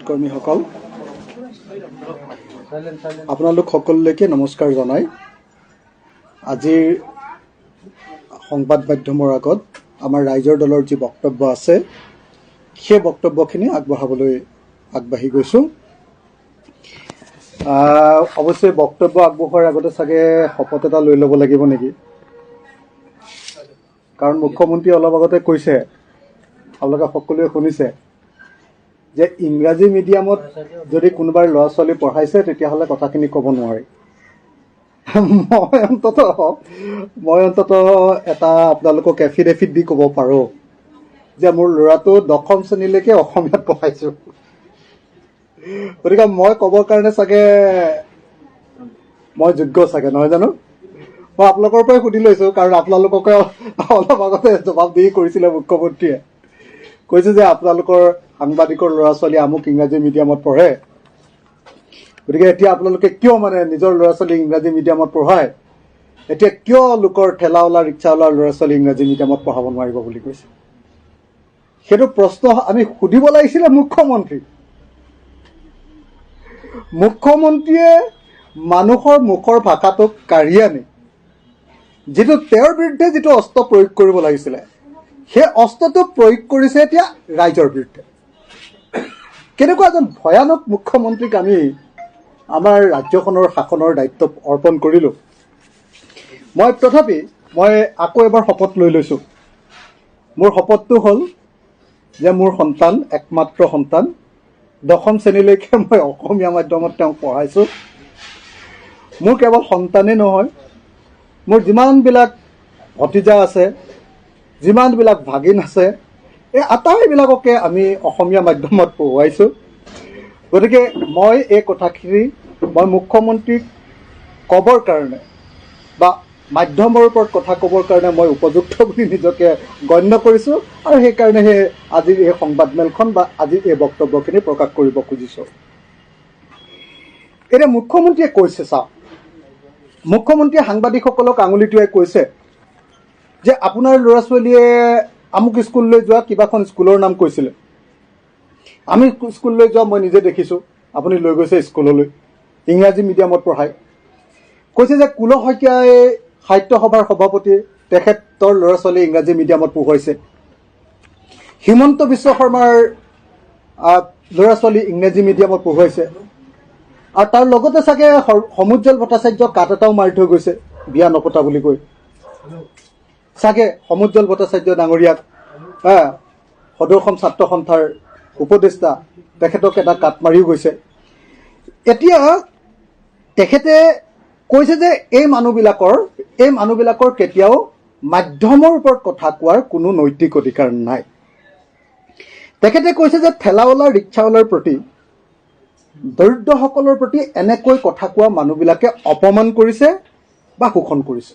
সংবাদকৰ্মীসকল আপোনালোক সকলোলৈকে নমস্কাৰ জনাই আজিৰ সংবাদ মাধ্যমৰ আগত আমাৰ ৰাইজৰ দলৰ যি বক্তব্য আছে সেই বক্তব্যখিনি আগবঢ়াবলৈ আগবাঢ়ি গৈছো। অৱশ্যে বক্তব্য আগবঢ়োৱাৰ আগতে চাগে শপত এটা লৈ ল'ব লাগিব নেকি, কাৰণ মুখ্যমন্ত্ৰী অলপ আগতে কৈছে, আপোনালোকে সকলোৱে শুনিছে যে ইংৰাজী মিডিয়ামত যদি কোনোবাৰ ল'ৰা ছোৱালী পঢ়াইছে তেতিয়াহ'লে কথাখিনি ক'ব নোৱাৰি। মই অন্তত এটা আপোনালোকক এফিডেভিট দি ক'ব পাৰোঁ যে মোৰ ল'ৰাটো 10ম শ্ৰেণীলৈকে অসমীয়াত পঢ়াইছোঁ। গতিকে মই ক'বৰ কাৰণে চাগে মই যোগ্য চাগে, নহয় জানো? মই আপোনালোকৰ পৰাই সুধি লৈছোঁ, কাৰণ আপোনালোককে অলপ আগতে জবাবদিহি কৰিছিলে মুখ্যমন্ত্ৰীয়ে। কৈছে যে আপোনালোকৰ সাংবাদিকৰ ল'ৰা ছোৱালী আমুক ইংৰাজী মিডিয়ামত পঢ়ে, গতিকে এতিয়া আপোনালোকে কিয় নিজৰ ল'ৰা ছোৱালী ইংৰাজী মিডিয়ামত পঢ়ায়, এতিয়া কিয় লোকৰ ঠেলাৱালা ৰিক্সাৱালাৰ ল'ৰা ছোৱালী ইংৰাজী মিডিয়ামত পঢ়াব নোৱাৰিব বুলি কৈছে। সেইটো প্ৰশ্ন আমি সুধিব লাগিছিলে মুখ্যমন্ত্ৰী। মুখ্যমন্ত্ৰীয়ে মানুহৰ মুখৰ ভাষাটোক কাঢ়ি আনি যিটো তেওঁৰ বিৰুদ্ধে যিটো অস্ত্ৰ প্ৰয়োগ কৰিব লাগিছিলে সেই অস্ত্ৰটো প্ৰয়োগ কৰিছে এতিয়া ৰাইজৰ বিৰুদ্ধে। কেনেকুৱা এজন ভয়ানক মুখ্যমন্ত্ৰীক আমি আমাৰ ৰাজ্যখনৰ শাসনৰ দায়িত্ব অৰ্পণ কৰিলোঁ। তথাপি মই আকৌ এবাৰ শপত লৈ লৈছোঁ। মোৰ শপতটো হ'ল যে মোৰ সন্তান, একমাত্ৰ সন্তান, 10ম শ্ৰেণীলৈকে মই অসমীয়া মাধ্যমত তেওঁক পঢ়াইছোঁ। মোৰ কেৱল সন্তানেই নহয়, মোৰ যিমানবিলাক ভতিজা আছে, যিমানবিলাক ভাগিন আছে, এই আটাইবিলাককে আমি অসমীয়া মাধ্যমত পঢ়ুৱাইছোঁ। গতিকে মই এই কথাখিনি মই মুখ্যমন্ত্ৰীক ক'বৰ কাৰণে বা মাধ্যমৰ ওপৰত কথা ক'বৰ কাৰণে মই উপযুক্ত বুলি নিজকে গণ্য কৰিছোঁ, আৰু সেইকাৰণেহে আজিৰ এই সংবাদমেলখন বা আজিৰ এই বক্তব্যখিনি প্ৰকাশ কৰিব খুজিছোঁ। এতিয়া মুখ্যমন্ত্ৰীয়ে কৈছে, চাওক, মুখ্যমন্ত্ৰীয়ে সাংবাদিকসকলক আঙুলি টোৱাই কৈছে যে আপোনাৰ ল'ৰা ছোৱালীয়ে আমুক স্কুললৈ যোৱা, কিবাখন স্কুলৰ নাম কৈছিলে। আমি স্কুললৈ যোৱা মই নিজে দেখিছোঁ, আপুনি লৈ গৈছে স্কুললৈ, ইংৰাজী মিডিয়ামত পঢ়ায়। কৈছে যে কুল শইকীয়াই সাহিত্য সভাৰ সভাপতি, তেখেতৰ ল'ৰা ছোৱালী ইংৰাজী মিডিয়ামত পঢ়ুৱাইছে। হিমন্ত বিশ্ব শৰ্মাৰ ল'ৰা ছোৱালী ইংৰাজী মিডিয়ামত পঢ়ুৱাইছে। আৰু তাৰ লগতে চাগে সমুজ্জ্বল ভট্টাচাৰ্যক কাট এটাও মাৰি থৈ গৈছে বিয়া নপতা বুলি কৈ। চাগে সমুজ্জ্বল ভট্টাচাৰ্য ডাঙৰীয়াক, সদৌ অসম ছাত্ৰ সন্থাৰ উপদেষ্টা, তেখেতক এটা কাট মাৰিও গৈছে। এতিয়া তেখেতে কৈছে যে এই মানুহবিলাকৰ কেতিয়াও মাধ্যমৰ ওপৰত কথা কোৱাৰ কোনো নৈতিক অধিকাৰ নাই। তেখেতে কৈছে যে ঠেলাৱালা ৰিক্সাৱালাৰ প্ৰতি, দৰিদ্ৰসকলৰ প্ৰতি এনেকৈ কথা কোৱা মানুহবিলাকে অপমান কৰিছে বা শোষণ কৰিছে।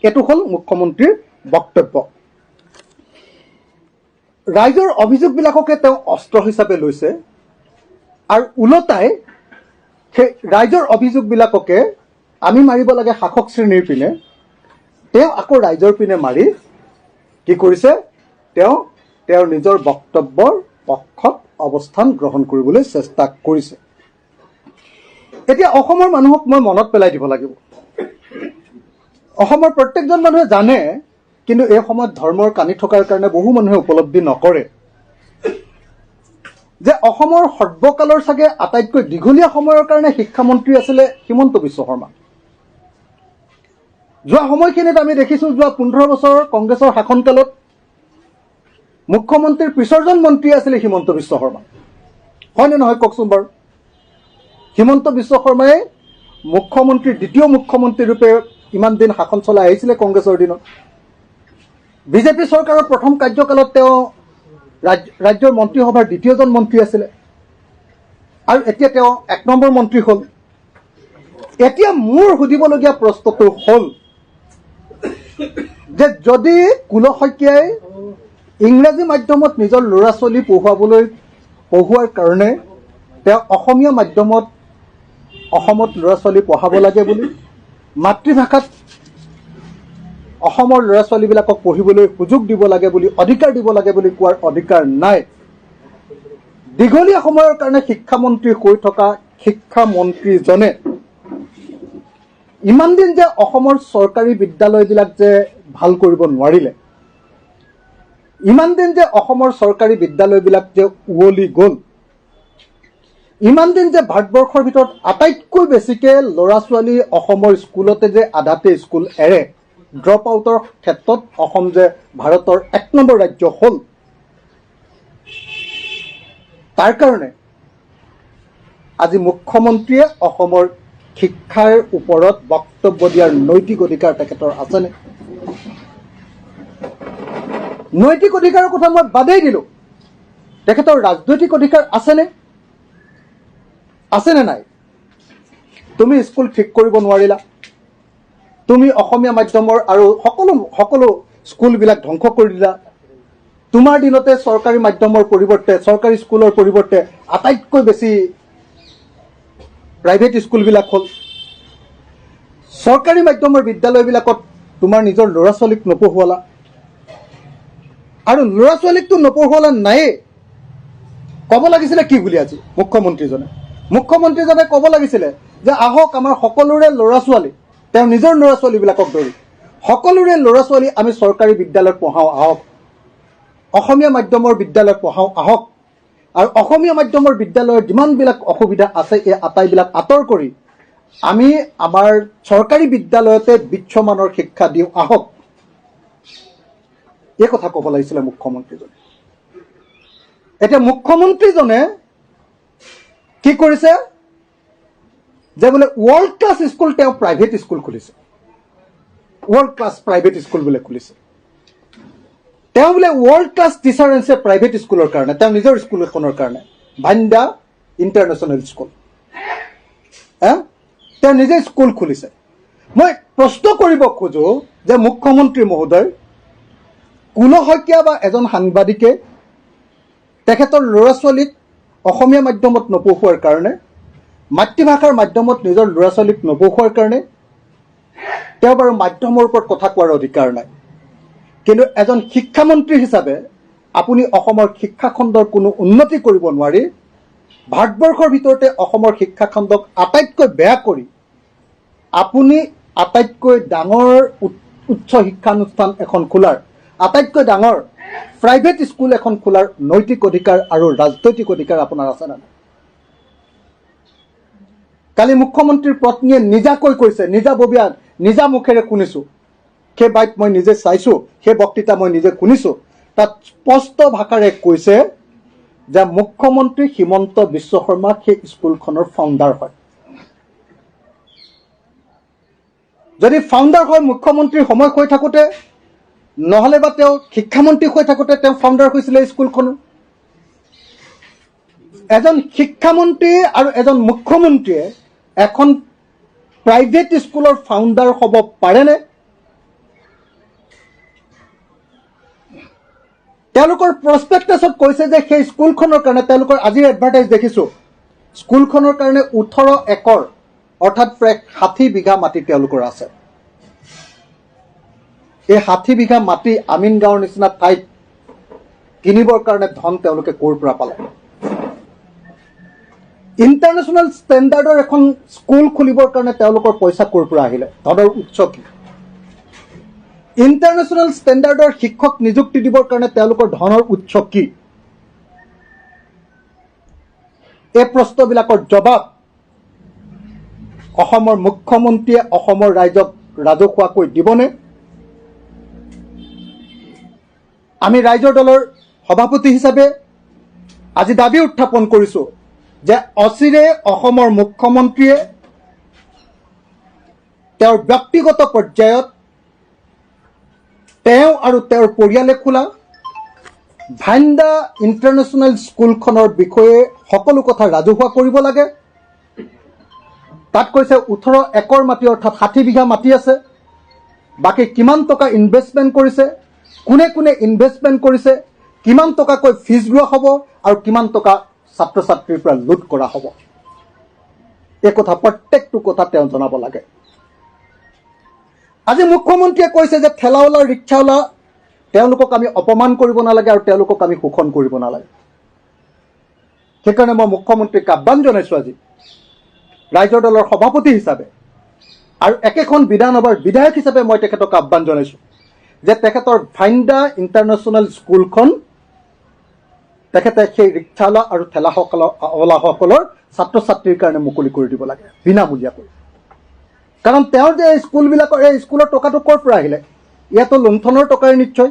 এইটো হ'ল মুখ্যমন্ত্ৰীৰ বক্তব্য। ৰাইজৰ অভিযোগবিলাককে তেওঁ অস্ত্ৰ হিচাপে লৈছে, আৰু ওলটাই সেই ৰাইজৰ অভিযোগবিলাককে আমি মাৰিব লাগে শাসক শ্ৰেণীৰ পিনে, তেওঁ আকৌ ৰাইজৰ পিনে মাৰি কি কৰিছে, তেওঁৰ নিজৰ বক্তব্যৰ পক্ষত অৱস্থান গ্ৰহণ কৰিবলৈ চেষ্টা কৰিছে। এতিয়া অসমৰ মানুহক মই মনত পেলাই দিব লাগিব, অসমৰ প্ৰত্যেকজন মানুহে জানে, কিন্তু এই সময়ত ধৰ্মৰ কানি থকাৰ কাৰণে বহু মানুহে উপলব্ধি নকৰে যে অসমৰ সৰ্বকালৰ চাগে আটাইতকৈ দীঘলীয়া সময়ৰ কাৰণে শিক্ষামন্ত্ৰী আছিলে হিমন্ত বিশ্ব শৰ্মা। যোৱা সময়খিনিত আমি দেখিছোঁ, যোৱা 15 বছৰ কংগ্ৰেছৰ শাসনকালত মুখ্যমন্ত্ৰীৰ পিছৰজন মন্ত্ৰী আছিলে হিমন্ত বিশ্ব শৰ্মা। হয়নে নহয় কওকচোন বাৰু? হিমন্ত বিশ্ব শৰ্মাই মুখ্যমন্ত্ৰী, দ্বিতীয় মুখ্যমন্ত্ৰী ৰূপে ইমান দিন শাসন চলাই আহিছিলে কংগ্ৰেছৰ দিনত। বিজেপি চৰকাৰৰ প্ৰথম কাৰ্যকালত তেওঁ ৰাজ্যৰ মন্ত্ৰীসভাৰ দ্বিতীয়জন মন্ত্ৰী আছিলে, আৰু এতিয়া তেওঁ 1 নম্বৰ মন্ত্ৰী হ'ল। এতিয়া মোৰ সুধিবলগীয়া প্ৰশ্নটো হ'ল যে যদি কুল শইকীয়াই ইংৰাজী মাধ্যমত নিজৰ ল'ৰা ছোৱালী পঢ়ুৱাৰ কাৰণে তেওঁ অসমীয়া মাধ্যমত অসমত ল'ৰা ছোৱালী পঢ়াব লাগে বুলি, মাতৃভাষাত অসমৰ ল'ৰা ছোৱালীবিলাকক পঢ়িবলৈ সুযোগ দিব লাগে বুলি, অধিকাৰ দিব লাগে বুলি কোৱাৰ অধিকাৰ নাই। দীঘলীয়া সময়ৰ কাৰণে শিক্ষামন্ত্ৰী হৈ থকা শিক্ষামন্ত্ৰীজনে ইমান দিন যে অসমৰ চৰকাৰী বিদ্যালয়বিলাক যে ভাল কৰিব নোৱাৰিলে, ইমান দিন যে অসমৰ চৰকাৰী বিদ্যালয়বিলাক যে উৱলি গ'ল, ইমান দিন যে ভাৰতবৰ্ষৰ ভিতৰত আটাইতকৈ বেছিকৈ ল'ৰা ছোৱালী অসমৰ স্কুলতে যে আধাতে স্কুল এৰে, ড্ৰপ আউটৰ ক্ষেত্ৰত অসম যে ভাৰতৰ 1 নম্বৰ ৰাজ্য হ'ল, তাৰ কাৰণে আজি মুখ্যমন্ত্ৰীয়ে অসমৰ শিক্ষাৰ ওপৰত বক্তব্য দিয়াৰ নৈতিক অধিকাৰ তেখেতৰ আছেনে? নৈতিক অধিকাৰৰ কথা মই বাদেই দিলোঁ, তেখেতৰ ৰাজনৈতিক অধিকাৰ আছেনে? আছেনে নাই? তুমি স্কুল ঠিক কৰিব নোৱাৰিলা, তুমি অসমীয়া মাধ্যমৰ আৰু সকলো স্কুলবিলাক ধ্বংস কৰি দিলা, তোমাৰ দিনতে চৰকাৰী মাধ্যমৰ পৰিৱৰ্তে চৰকাৰী স্কুলৰ পৰিৱৰ্তে আটাইতকৈ বেছি প্ৰাইভেট স্কুলবিলাক হ'ল, চৰকাৰী মাধ্যমৰ বিদ্যালয়বিলাকত তোমাৰ নিজৰ ল'ৰা ছোৱালীক নপঢ়ুৱালা, আৰু ল'ৰা ছোৱালীকতো নপঢ়ুৱালা নায়েই, ক'ব লাগিছিলে কি বুলি আজি মুখ্যমন্ত্ৰীজনে ক'ব লাগিছিলে যে আহক আমাৰ সকলোৰে ল'ৰা ছোৱালী, তেওঁ নিজৰ ল'ৰা ছোৱালীবিলাকক ধৰি সকলোৰে ল'ৰা ছোৱালী আমি চৰকাৰী বিদ্যালয়ত পঢ়াওঁ আহক, অসমীয়া মাধ্যমৰ বিদ্যালয়ত পঢ়াওঁ আহক, আৰু অসমীয়া মাধ্যমৰ বিদ্যালয়ৰ যিমানবিলাক অসুবিধা আছে এই আটাইবিলাক আঁতৰ কৰি আমি আমাৰ চৰকাৰী বিদ্যালয়তে বিশ্বমানৰ শিক্ষা দিওঁ আহক, এই কথা ক'ব লাগিছিলে মুখ্যমন্ত্ৰীজনে। এতিয়া মুখ্যমন্ত্ৰীজনে কি কৰিছে যে বোলে ৱৰ্ল্ড ক্লাছ স্কুল তেওঁ প্ৰাইভেট স্কুল খুলিছে, ৱৰ্ল্ড ক্লাছ প্ৰাইভেট স্কুল বোলে খুলিছে, তেওঁ বোলে ৱৰ্ল্ড ক্লাছ টিচাৰ আনিছে প্ৰাইভেট স্কুলৰ কাৰণে, তেওঁ নিজৰ স্কুল এখনৰ কাৰণে, ভাণ্ডা ইণ্টাৰনেশ্যনেল স্কুল, তেওঁ নিজে স্কুল খুলিছে। মই প্ৰশ্ন কৰিব খোজো যে মুখ্যমন্ত্ৰী মহোদয়, কুল শইকীয়া বা এজন সাংবাদিকে তেখেতৰ ল'ৰা ছোৱালীক অসমীয়া মাধ্যমত নপঢ়ুৱাৰ কাৰণে, মাতৃভাষাৰ মাধ্যমত নিজৰ ল'ৰা ছোৱালীক নপঢ়ুৱাৰ কাৰণে তেওঁ বাৰু মাধ্যমৰ ওপৰত কথা কোৱাৰ অধিকাৰ নাই, কিন্তু এজন শিক্ষামন্ত্ৰী হিচাপে আপুনি অসমৰ শিক্ষাখণ্ডৰ কোনো উন্নতি কৰিব নোৱাৰি, ভাৰতবৰ্ষৰ ভিতৰতে অসমৰ শিক্ষাখণ্ডক আটাইতকৈ বেয়া কৰি আপুনি আটাইতকৈ ডাঙৰ উচ্চ শিক্ষানুষ্ঠান এখন খোলাৰ, আটাইতকৈ ডাঙৰ প্ৰাইভেট স্কুল এখন খোলাৰ নৈতিক অধিকাৰ আৰু ৰাজনৈতিক অধিকাৰ আপোনাৰ আছে নে? কালি মুখ্যমন্ত্ৰীৰ পত্নীয়ে নিজাকৈ কৈছে, নিজাববীয়া নিজা মুখেৰে শুনিছোঁ, সেই বাইট মই নিজে চাইছোঁ, সেই বক্তৃতা মই নিজে শুনিছোঁ, তাত স্পষ্ট ভাষাৰে কৈছে যে মুখ্যমন্ত্ৰী হিমন্ত বিশ্ব শৰ্মা সেই স্কুলখনৰ ফাউণ্ডাৰ হয়। যদি ফাউণ্ডাৰ হয় মুখ্যমন্ত্ৰীৰ সময় হৈ থাকোঁতে, নহ'লে বা তেওঁ শিক্ষামন্ত্ৰী হৈ থাকোঁতে তেওঁ ফাউণ্ডাৰ হৈছিলে স্কুলখনৰ। এজন শিক্ষামন্ত্ৰী আৰু এজন মুখ্যমন্ত্ৰীয়ে এখন প্ৰাইভেট স্কুলৰ ফাউণ্ডাৰ হ'ব পাৰেনে? তেওঁলোকৰ প্ৰস্পেক্টাছত কৈছে যে সেই স্কুলখনৰ কাৰণে, তেওঁলোকৰ আজিৰ এডভাৰটাইজ দেখিছোঁ, স্কুলখনৰ কাৰণে 18 একৰ অৰ্থাৎ প্ৰায় 60 বিঘা মাটি তেওঁলোকৰ আছে। এই 60 বিঘা মাটি আমিন গাঁৱৰ নিচিনা ঠাইত কিনিবৰ কাৰণে ধন তেওঁলোকে ক'ৰ পৰা পালে? ইণ্টাৰনেশ্যনেল ষ্টেণ্ডাৰ্ডৰ এখন স্কুল খুলিবৰ কাৰণে তেওঁলোকৰ পইচা ক'ৰ পৰা আহিলে? ধনৰ উৎস কি? ইণ্টাৰনেশ্যনেল ষ্টেণ্ডাৰ্ডৰ শিক্ষক নিযুক্তি দিবৰ কাৰণে তেওঁলোকৰ ধনৰ উৎস কি? এই প্ৰশ্নবিলাকৰ জবাব অসমৰ মুখ্যমন্ত্ৰীয়ে অসমৰ ৰাইজক ৰাজহুৱাকৈ দিবনে? আমি ৰাইজৰ দলৰ সভাপতি হিচাপে আজি দাবী উত্থাপন কৰিছোঁ যে অচিৰে অসমৰ মুখ্যমন্ত্ৰীয়ে তেওঁৰ ব্যক্তিগত পৰ্যায়ত তেওঁ আৰু তেওঁৰ পৰিয়ালে খোলা ভাণ্ডা ইণ্টাৰনেশ্যনেল স্কুলখনৰ বিষয়ে সকলো কথা ৰাজহুৱা কৰিব লাগে। তাত কৈছে 18 একৰ মাটি অৰ্থাৎ 60 বিঘা মাটি আছে, বাকী কিমান টকা ইনভেষ্টমেণ্ট কৰিছে, কোনে কোনে ইনভেষ্টমেণ্ট কৰিছে, কিমান টকাকৈ ফিজ লোৱা হ'ব আৰু কিমান টকা ছাত্ৰ ছাত্ৰীৰ পৰা লুট কৰা হ'ব, এই কথা প্ৰত্যেকটো কথা তেওঁ জনাব লাগে। আজি মুখ্যমন্ত্ৰীয়ে কৈছে যে ঠেলাৱালা ৰিক্সাৱালা তেওঁলোকক আমি অপমান কৰিব নালাগে আৰু তেওঁলোকক আমি শোষণ কৰিব নালাগে। সেইকাৰণে মই মুখ্যমন্ত্ৰীক আহ্বান জনাইছোঁ আজি ৰাইজৰ দলৰ সভাপতি হিচাপে আৰু একেখন বিধানসভাৰ বিধায়ক হিচাপে মই তেখেতক আহ্বান জনাইছোঁ যে তেখেতৰ ভাইন্দা ইণ্টাৰনেশ্যনেল স্কুলখন তেখেতে সেই ৰিক্সাৱালা আৰু ঠেলাৱালাসকলৰ ছাত্ৰ ছাত্ৰীৰ কাৰণে মুকলি কৰি দিব লাগে বিনামূলীয়াকৈ। কাৰণ তেওঁৰ যে স্কুলবিলাকৰ এই স্কুলৰ টকাটো ক'ৰ পৰা আহিলে? ইয়াতো লুণ্ঠনৰ টকাই নিশ্চয়,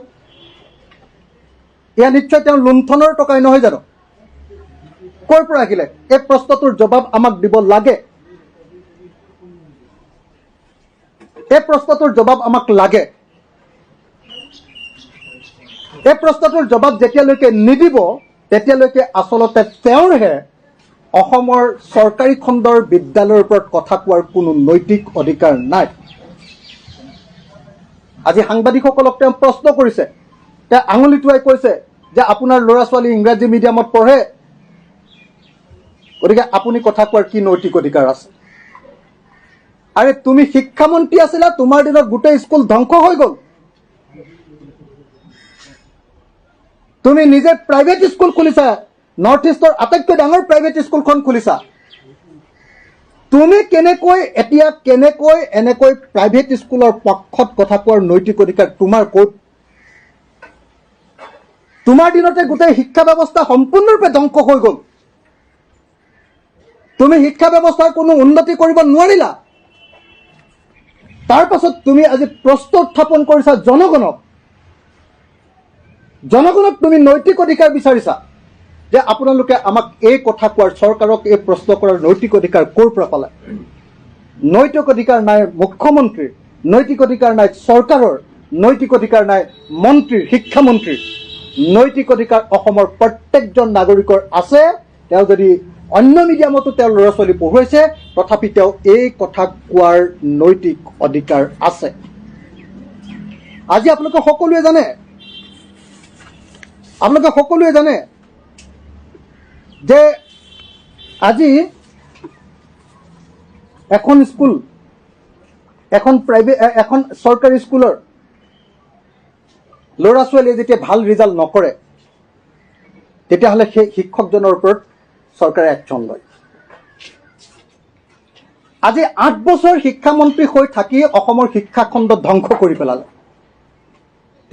এয়া নিশ্চয় তেওঁৰ লুণ্ঠনৰ টকাই নহয় জানো? ক'ৰ পৰা আহিলে? এই প্ৰশ্নটোৰ জবাব আমাক দিব লাগে। এই প্ৰশ্নটোৰ জবাব আমাক লাগে। এই প্ৰশ্নটোৰ জবাব যেতিয়ালৈকে নিদিব তেতিয়ালৈকে আচলতে তেওঁৰহে অসমৰ চৰকাৰী খণ্ডৰ বিদ্যালয়ৰ ওপৰত কথা কোৱাৰ কোনো নৈতিক অধিকাৰ নাই। আজি সাংবাদিকসকলক তেওঁ প্ৰশ্ন কৰিছে, তেওঁ আঙুলি টোৱাই কৈছে যে আপোনাৰ ল'ৰা ছোৱালী ইংৰাজী মিডিয়ামত পঢ়ে, গতিকে আপুনি কথা কোৱাৰ কি নৈতিক অধিকাৰ আছে? আৰে তুমি শিক্ষামন্ত্ৰী আছিলা, তোমাৰ দিনত গোটেই স্কুল ধ্বংস হৈ গ'ল। তুমি নিজে প্ৰাইভেট স্কুল খুলিছা, নৰ্থ ইষ্টৰ আটাইতকৈ ডাঙৰ প্ৰাইভেট স্কুলখন খুলিছা। তুমি কেনেকৈ এনেকৈ প্ৰাইভেট স্কুলৰ পক্ষত কথা কোৱাৰ নৈতিক অধিকাৰ তোমাৰ ক'ত? তোমাৰ দিনতে গোটেই শিক্ষা ব্যৱস্থা সম্পূৰ্ণৰূপে ধ্বংস হৈ গ'ল। তুমি শিক্ষা ব্যৱস্থাৰ কোনো উন্নতি কৰিব নোৱাৰিলা। তাৰ পাছত তুমি আজি প্ৰশ্ন উত্থাপন কৰিছা জনগণক তুমি নৈতিক অধিকাৰ বিচাৰিছা যে আপোনালোকে আমাক এই কথা কোৱাৰ, চৰকাৰক এই প্ৰশ্ন কৰাৰ নৈতিক অধিকাৰ ক'ৰ পৰা পালে? নৈতিক অধিকাৰ নাই মুখ্যমন্ত্ৰীৰ, নৈতিক অধিকাৰ নাই চৰকাৰৰ, নৈতিক অধিকাৰ নাই মন্ত্ৰীৰ, শিক্ষামন্ত্ৰীৰ। নৈতিক অধিকাৰ অসমৰ প্ৰত্যেকজন নাগৰিকৰ আছে। তেওঁ যদি অন্য মিডিয়ামতো তেওঁৰ ল'ৰা ছোৱালী পঢ়ুৱাইছে, তথাপি তেওঁ এই কথা কোৱাৰ নৈতিক অধিকাৰ আছে। আজি আপোনালোকে সকলোৱে জানে যে আজি এখন চৰকাৰী স্কুলৰ ল'ৰা ছোৱালীয়ে যেতিয়া ভাল ৰিজাল্ট নকৰে তেতিয়াহ'লে সেই শিক্ষকজনৰ ওপৰত চৰকাৰে একশ্যন লয়। আজি 8 বছৰ শিক্ষামন্ত্ৰী হৈ থাকি অসমৰ শিক্ষাখণ্ড ধ্বংস কৰি পেলালে,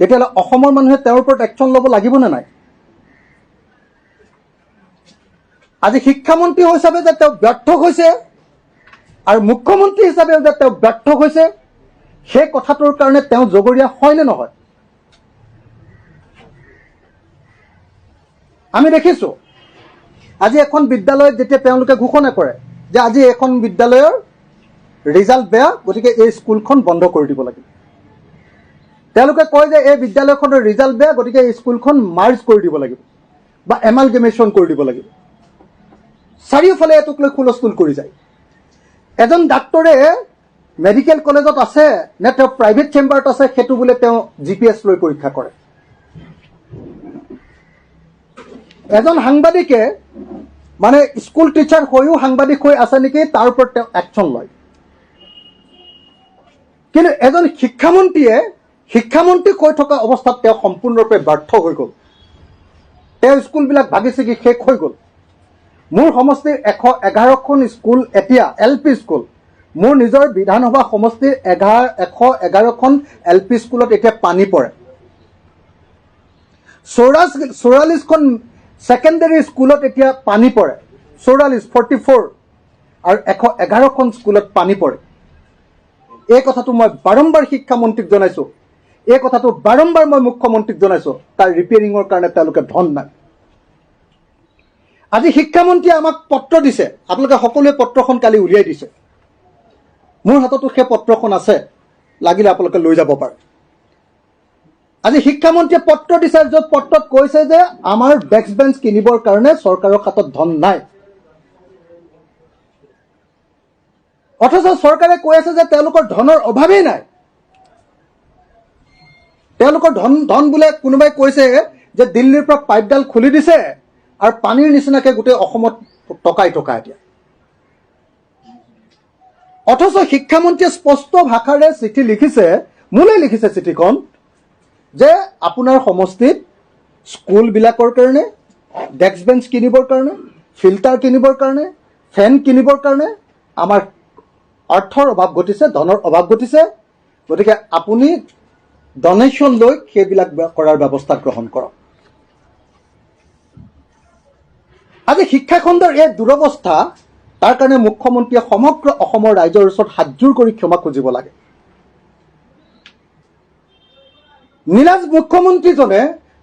তেতিয়াহ'লে অসমৰ মানুহে তেওঁৰ ওপৰত একশ্যন ল'ব লাগিব নে নাই? আজি শিক্ষামন্ত্ৰী হিচাপে যে তেওঁ ব্যৰ্থ হৈছে আৰু মুখ্যমন্ত্ৰী হিচাপে যে তেওঁ ব্যৰ্থ হৈছে, সেই কথাটোৰ কাৰণে তেওঁ জগৰীয়া হয় নে নহয়? আমি দেখিছোঁ আজি এখন বিদ্যালয়ত যেতিয়া তেওঁলোকে ঘোষণা কৰে যে আজি এখন বিদ্যালয়ৰ ৰিজাল্ট বেয়া, গতিকে এই স্কুলখন বন্ধ কৰি দিব লাগিব। তেওঁলোকে কয় যে এই বিদ্যালয়খনৰ ৰিজাল্ট বেয়া, গতিকে এই স্কুলখন মাৰ্জ কৰি দিব লাগিব বা এমালগেমেশ্যন কৰি দিব লাগিব। চাৰিওফালে এইটোক লৈ হুলস্থুল কৰি যায়। এজন ডাক্তৰে মেডিকেল কলেজত আছে নে তেওঁ প্ৰাইভেট চেম্বাৰত আছে, সেইটো বোলে তেওঁ GPS লৈ পৰীক্ষা কৰে। এজন সাংবাদিকে মানে স্কুল টিচাৰ হৈও সাংবাদিক হৈ আছে নেকি, তাৰ ওপৰত তেওঁ একশ্যন লয়। কিন্তু এজন শিক্ষামন্ত্ৰী হৈ থকা অৱস্থাত তেওঁ সম্পূৰ্ণৰূপে ব্যৰ্থ হৈ গ'ল। তেওঁ স্কুলবিলাক ভাগি ছিগি শেষ হৈ গ'ল। মোৰ সমষ্টিৰ 111খন স্কুল এতিয়া LP স্কুল, মোৰ নিজৰ বিধানসভা সমষ্টিৰ 111খন LP স্কুলত এতিয়া পানী পৰে। 44খন ছেকেণ্ডেৰী স্কুলত এতিয়া পানী পৰে, 44 আৰু 111খন স্কুলত পানী পৰে। এই কথাটো মই বাৰম্বাৰ শিক্ষামন্ত্ৰীক জনাইছোঁ, এই কথাটো বাৰম্বাৰ মই মুখ্যমন্ত্ৰীক জনাইছোঁ। তাৰ ৰিপেয়াৰিঙৰ কাৰণে তেওঁলোকে ধন নাই। আজি শিক্ষামন্ত্ৰীয়ে আমাক পত্ৰ দিছে, আপোনালোকে সকলোৱে পত্ৰখন কালি উলিয়াই দিছে। মোৰ হাততো সেই পত্ৰখন আছে, লাগিলে আপোনালোকে লৈ যাব পাৰে। আজি শিক্ষামন্ত্ৰীয়ে পত্ৰ দিছে, য'ত পত্ৰত কৈছে যে আমাৰ ডেস্ক বেঞ্চ কিনিবৰ কাৰণে চৰকাৰৰ হাতত ধন নাই। অথচ চৰকাৰে কৈ আছে যে তেওঁলোকৰ ধনৰ অভাৱেই নাই। তেওঁলোকৰ ধন বোলে কোনোবাই কৈছে যে দিল্লীৰ পৰা পাইপডাল খুলি দিছে আৰু পানীৰ নিচিনাকে গোটেই অসমত টকা এতিয়া। অথচ শিক্ষামন্ত্ৰীয়ে স্পষ্ট ভাষাৰে চিঠি লিখিছে, মোলৈ লিখিছে চিঠিখন, যে আপোনাৰ সমষ্টিত স্কুলবিলাকৰ কাৰণে ডেস্ক বেঞ্চ কিনিবৰ কাৰণে ফিল্টাৰ কিনিবৰ কাৰণে, ফেন কিনিবৰ কাৰণে আমাৰ অৰ্থৰ অভাৱ ঘটিছে, ধনৰ অভাৱ ঘটিছে। গতিকে আপুনি ডনেশ্যন লৈ সেইবিলাক কৰাৰ ব্যৱস্থা গ্ৰহণ কৰক। আজি শিক্ষাখণ্ডৰ এই দুৰৱস্থা, তাৰ কাৰণে মুখ্যমন্ত্ৰীয়ে সমগ্ৰ অসমৰ ৰাইজৰ ওচৰত হাতযোৰ কৰি ক্ষমা খুজিব লাগে। নিলাজ মুখ্যমন্ত্ৰীজনে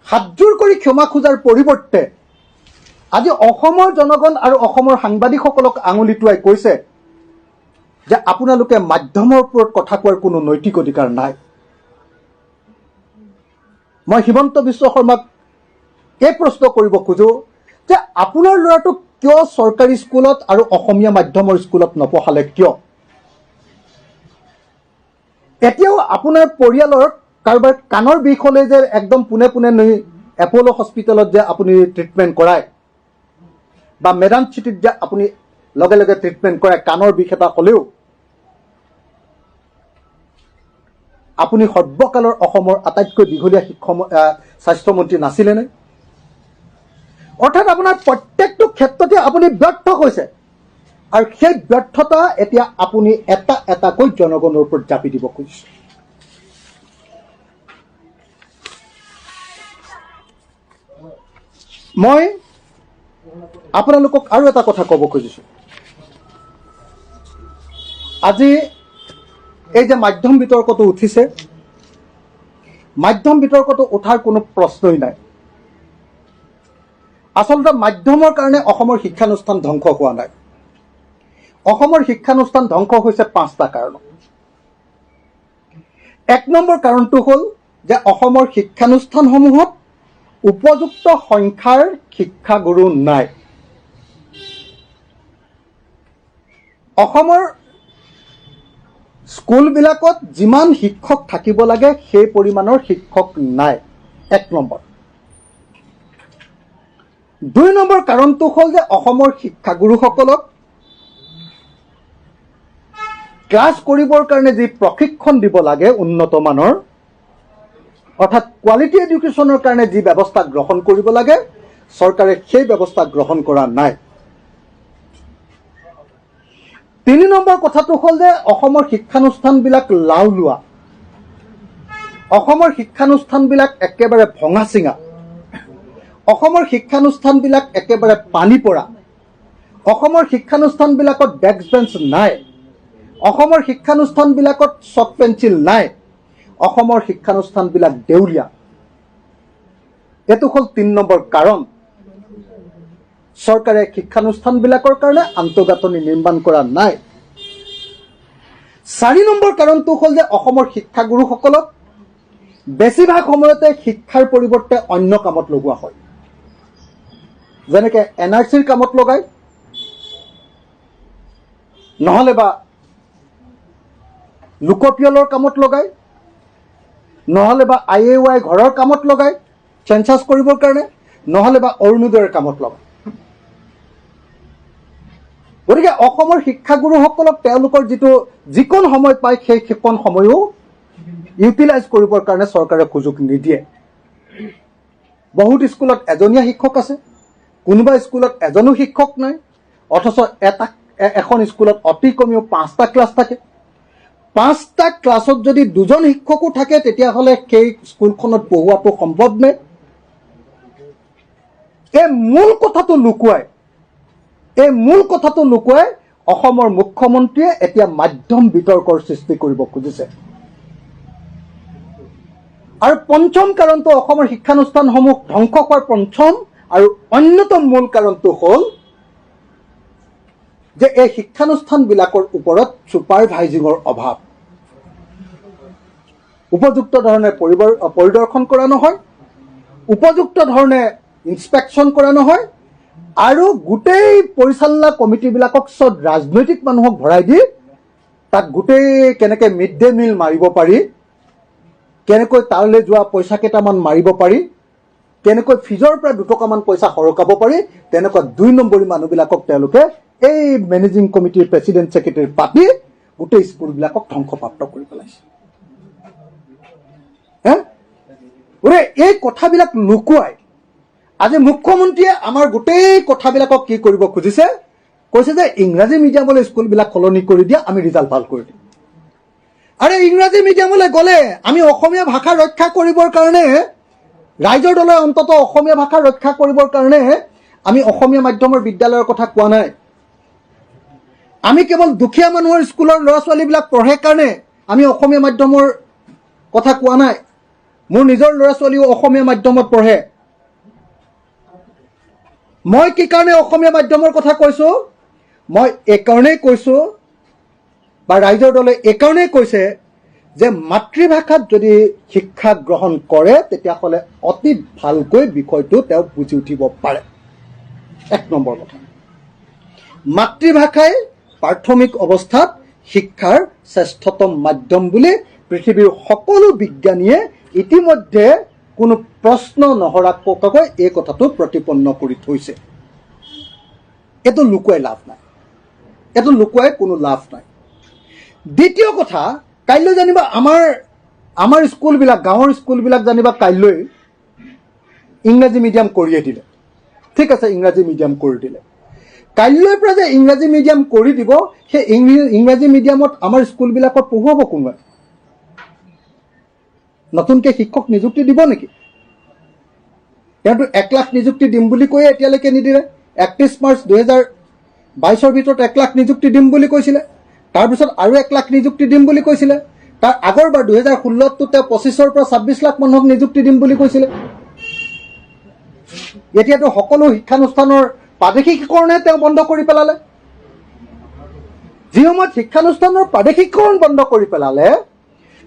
হাতযোৰ কৰি ক্ষমা খোজাৰ পৰিৱৰ্তে আজি অসমৰ জনগণ আৰু অসমৰ সাংবাদিকসকলক আঙুলি টোৱাই কৈছে যে আপোনালোকে মাধ্যমৰ ওপৰত কথা কোৱাৰ কোনো নৈতিক অধিকাৰ নাই। মই হিমন্ত বিশ্ব শৰ্মাক এই প্ৰশ্ন কৰিব খোজো যে আপোনাৰ ল'ৰাটোক কিয় চৰকাৰী স্কুলত আৰু অসমীয়া মাধ্যমৰ স্কুলত নপঢ়ালে কিয়? এতিয়াও আপোনাৰ পৰিয়ালৰ কাৰোবাৰ কাণৰ বিষ হ'লে যে একদম পোনে পোনে নি এপ'ল' হস্পিটেলত যে আপুনি ট্ৰিটমেণ্ট কৰায় বা মেডাম চিটিত যে আপুনি লগে লগে ট্ৰিটমেণ্ট কৰায় কাণৰ বিষ এটা হ'লেও, আপুনি সৰ্বকালৰ অসমৰ আটাইতকৈ দীঘলীয়া স্বাস্থ্যমন্ত্ৰী নাছিলেনে? অৰ্থাৎ আপোনাৰ প্ৰত্যেকটো ক্ষেত্ৰতে আপুনি ব্যৰ্থ হৈছে, আৰু সেই ব্যৰ্থতা এতিয়া আপুনি এটা এটাকৈ জনগণৰ ওপৰত জাপি দিব খুজিছে। মই আপোনালোকক আৰু এটা কথা ক'ব খুজিছো। আজি এই যে মাধ্যম বিতৰ্কটো উঠিছে, মাধ্যম বিতৰ্কটো উঠাৰ কোনো প্ৰশ্নই নাই। আচলতে মাধ্যমৰ কাৰণে অসমৰ শিক্ষানুষ্ঠান ধ্বংস হোৱা নাই। অসমৰ শিক্ষানুষ্ঠান ধ্বংস হৈছে 5টা কাৰণ। 1 নম্বৰ কাৰণটো হ'ল যে অসমৰ শিক্ষানুষ্ঠানসমূহত উপযুক্ত সংখ্যাৰ শিক্ষাগুৰু নাই। অসমৰ স্কুলবিলাকত যিমান শিক্ষক থাকিব লাগে সেই পৰিমাণৰ শিক্ষক নাই। 1 নম্বৰ। 2 নম্বৰ কাৰণটো হ'ল যে অসমৰ শিক্ষাগুৰুসকলক ক্লাছ কৰিবৰ কাৰণে যি প্ৰশিক্ষণ দিব লাগে উন্নত মানৰ, অৰ্থাৎ কোৱালিটি এডুকেশ্যনৰ কাৰণে যি ব্যৱস্থা গ্ৰহণ কৰিব লাগে, চৰকাৰে সেই ব্যৱস্থা গ্ৰহণ কৰা নাই। 3 নম্বৰ কথাটো হ'ল যে অসমৰ শিক্ষানুষ্ঠানবিলাক লাওলোৱা, অসমৰ শিক্ষানুষ্ঠানবিলাক একেবাৰে ভঙা চিঙা, অসমৰ শিক্ষানুষ্ঠানবিলাক একেবাৰে পানী পৰা, অসমৰ শিক্ষানুষ্ঠানবিলাকত ডেস্ক বেঞ্চ নাই, অসমৰ শিক্ষানুষ্ঠানবিলাকত চক পেঞ্চিল নাই, অসমৰ শিক্ষানুষ্ঠানবিলাক দেউলীয়া। এইটো হ'ল 3 নম্বৰ কাৰণ। চৰকাৰে শিক্ষানুষ্ঠানবিলাকৰ কাৰণে আন্তঃগাঁথনি নিৰ্মাণ কৰা নাই। 4 নম্বৰ কাৰণটো হ'ল যে অসমৰ শিক্ষাগুৰুসকলক বেছিভাগ সময়তে শিক্ষাৰ পৰিৱৰ্তে অন্য কামত লগোৱা হয়। যেনেকৈ NRCৰ কামত লগায়, নহ'লে বা লোকপিয়লৰ কামত লগায়, নহ'লে বা IAY ঘৰৰ কামত লগায় চেঞ্চাছ কৰিবৰ কাৰণে, নহ'লে বা অৰুণোদয়ৰ কামত লগায়। গতিকে অসমৰ শিক্ষাগুৰুসকলক তেওঁলোকৰ যিকণ সময় পায় সেইকণ সময়ো ইউটিলাইজ কৰিবৰ কাৰণে চৰকাৰে সুযোগ নিদিয়ে। বহুত স্কুলত এজনীয়া শিক্ষক আছে, কোনোবা স্কুলত এজনো শিক্ষক নাই, অথচ এখন স্কুলত অতি কমেও 5টা ক্লাছ থাকে। 5টা ক্লাছত যদি 2জন শিক্ষকো থাকে তেতিয়াহ'লে সেই স্কুলখনত পঢ়ুৱাটো সম্ভৱ নে? এই মূল কথাটো লুকুৱাই অসমৰ মুখ্যমন্ত্ৰীয়ে এতিয়া মাধ্যম বিতৰ্কৰ সৃষ্টি কৰিব খুজিছে। আৰু 5ম কাৰণটো অসমৰ শিক্ষানুষ্ঠানসমূহ ধ্বংস হোৱাৰ 5ম আৰু অন্যতম মূল কাৰণটো হ'ল যে এই শিক্ষানুষ্ঠানবিলাকৰ ওপৰত ছুপাৰভাইজিঙৰ অভাৱ। উপযুক্ত ধৰণে পৰিদৰ্শন কৰা নহয়, উপযুক্ত ধৰণে ইনস্পেকশ্যন কৰা নহয়, আৰু গোটেই পৰিচালনা কমিটিবিলাকক চব ৰাজনৈতিক মানুহক ভৰাই দি তাক গোটেই কেনেকৈ মিড ডে মিল মাৰিব পাৰি, কেনেকৈ তালৈ যোৱা পইচা কেইটামান মাৰিব পাৰি, কেনেকৈ ফিজৰ পৰা 2 টকামান পইচা সৰকাব পাৰি, তেনেকুৱা 2 নম্বৰী মানুহবিলাকক তেওঁলোকে এই মেনেজিং কমিটিৰ প্ৰেচিডেণ্ট ছেক্ৰেটাৰী পাতি গোটেই স্কুলবিলাকক ধ্বংসপ্ৰাপ্ত কৰি পেলাইছে। এই কথাবিলাক লুকুৱাই আজি মুখ্যমন্ত্ৰীয়ে আমাৰ গোটেই কথাবিলাকক কি কৰিব খুজিছে, কৈছে যে ইংৰাজী মিডিয়ামলৈ স্কুলবিলাক সলনি কৰি দিয়া, আমি ৰিজাল্ট ভাল কৰি দিম। আৰে ইংৰাজী মিডিয়ামলৈ গ'লে আমি অসমীয়া ভাষা ৰক্ষা কৰিবৰ কাৰণে, ৰাইজৰ দলে অন্তত অসমীয়া ভাষা ৰক্ষা কৰিবৰ কাৰণে আমি অসমীয়া মাধ্যমৰ বিদ্যালয়ৰ কথা কোৱা নাই। আমি কেৱল দুখীয়া মানুহৰ স্কুলৰ ল'ৰা ছোৱালীবিলাক পঢ়ে কাৰণে আমি অসমীয়া মাধ্যমৰ কথা কোৱা নাই। মোৰ নিজৰ ল'ৰা ছোৱালীও অসমীয়া মাধ্যমত পঢ়ে। মই কি কাৰণে অসমীয়া মাধ্যমৰ কথা কৈছোঁ, মই এইকাৰণেই কৈছোঁ বা ৰাইজৰ দলে এইকাৰণেই কৈছে যে মাতৃভাষাত যদি শিক্ষা গ্ৰহণ কৰে তেতিয়াহ'লে অতি ভালকৈ বিষয়টো তেওঁ বুজি উঠিব পাৰে। 1 নম্বৰ কথা, মাতৃভাষাই প্ৰাথমিক অৱস্থাত শিক্ষাৰ শ্ৰেষ্ঠতম মাধ্যম বুলি পৃথিৱীৰ সকলো বিজ্ঞানীয়ে ইতিমধ্যে কোনো প্ৰশ্ন নহৰাকৈ এই কথাটো প্ৰতিপন্ন কৰি থৈছে। এইটো লুকুৱাই লাভ নাই, এইটো লুকুৱাই কোনো লাভ নাই। দ্বিতীয় কথা, কাইলৈ জানিবা আমাৰ স্কুলবিলাক, গাঁৱৰ স্কুলবিলাক জানিবা কাইলৈ ইংৰাজী মিডিয়াম কৰিয়ে দিলে। ঠিক আছে, ইংৰাজী মিডিয়াম কৰি দিলে। কাইলৈৰ পৰা যে ইংৰাজী মিডিয়াম কৰি দিব, সেই ইংৰাজী মিডিয়ামত আমাৰ স্কুলবিলাকত পঢ়ুৱাব কোনোবাই? নতুনকৈ শিক্ষক নিযুক্তি দিব নেকি? তেওঁতো 1 লাখ নিযুক্তি দিম বুলি কৈয়ে এতিয়ালৈকে নিদিলে। 31 মাৰ্চ 2022 ভিতৰত 1 লাখ নিযুক্তি দিম বুলি কৈছিলে। তাৰপিছত আৰু 1 লাখ নিযুক্তি দিম বুলি কৈছিলে। তাৰ আগৰবাৰ 2016ত তেওঁ 25ৰ পৰা 26 লাখ মানুহক নিযুক্তি দিম বুলি কৈছিলে। এতিয়াতো সকলো শিক্ষানুষ্ঠানৰ প্ৰাদেশিকীকৰণে তেওঁ বন্ধ কৰি পেলালে। যি সময়ত শিক্ষানুষ্ঠানৰ প্ৰাদেশিকীকৰণ বন্ধ কৰি পেলালে,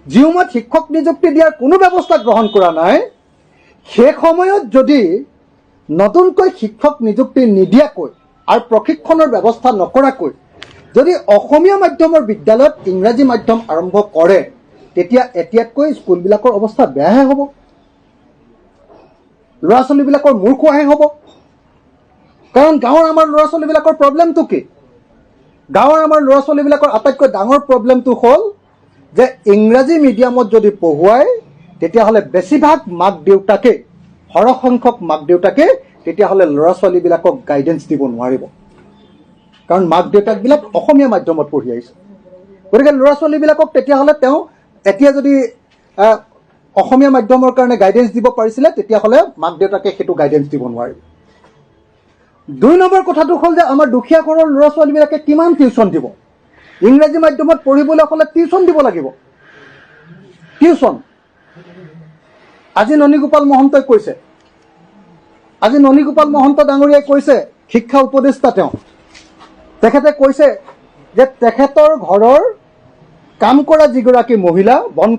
যি সময়ত শিক্ষক নিযুক্তি দিয়াৰ কোনো ব্যৱস্থা গ্ৰহণ কৰা নাই, সেই সময়ত যদি নতুনকৈ শিক্ষক নিযুক্তি নিদিয়াকৈ আৰু প্ৰশিক্ষণৰ ব্যৱস্থা নকৰাকৈ যদি অসমীয়া মাধ্যমৰ বিদ্যালয়ত ইংৰাজী মাধ্যম আৰম্ভ কৰে, তেতিয়া এতিয়াতকৈ স্কুলবিলাকৰ অৱস্থা বেয়াহে হ'ব। ল'ৰা ছোৱালীবিলাকৰ মূৰ খোৱাহে হ'ব। কাৰণ গাঁৱৰ আমাৰ ল'ৰা ছোৱালীবিলাকৰ প্ৰব্লেমটো কি? গাঁৱৰ আমাৰ ল'ৰা ছোৱালীবিলাকৰ আটাইতকৈ ডাঙৰ প্ৰব্লেমটো হ'ল যে ইংৰাজী মিডিয়ামত যদি পঢ়ুৱায় তেতিয়াহ'লে বেছিভাগ মাক দেউতাকে, সৰহ সংখ্যক মাক দেউতাকে তেতিয়াহ'লে ল'ৰা ছোৱালীবিলাকক গাইডেন্স দিব নোৱাৰিব। কাৰণ মাক দেউতাকবিলাক অসমীয়া মাধ্যমত পঢ়ি আহিছে। গতিকে ল'ৰা ছোৱালীবিলাকক তেতিয়াহ'লে তেওঁ এতিয়া যদি অসমীয়া মাধ্যমৰ কাৰণে গাইডেন্স দিব পাৰিছিলে, তেতিয়াহ'লে মাক দেউতাকে সেইটো গাইডেন্স দিব নোৱাৰিব। 2 নম্বৰ কথাটো হ'ল যে আমাৰ দুখীয়া ঘৰৰ ল'ৰা ছোৱালীবিলাকে কিমান টিউশ্যন দিব? ইংৰাজী মাধ্যমত পঢ়িবলৈ হ'লে টিউশ্যন দিব লাগিব। টিউশ্যন আজি ননীগোপাল মহন্তই কৈছে, আজি ননীগোপাল মহন্ত ডাঙৰীয়াই কৈছে, শিক্ষা উপদেষ্টা তেওঁ, তেখেতে কৈছে যে তেখেতৰ ঘৰৰ কাম কৰা যিগৰাকী মহিলা, বন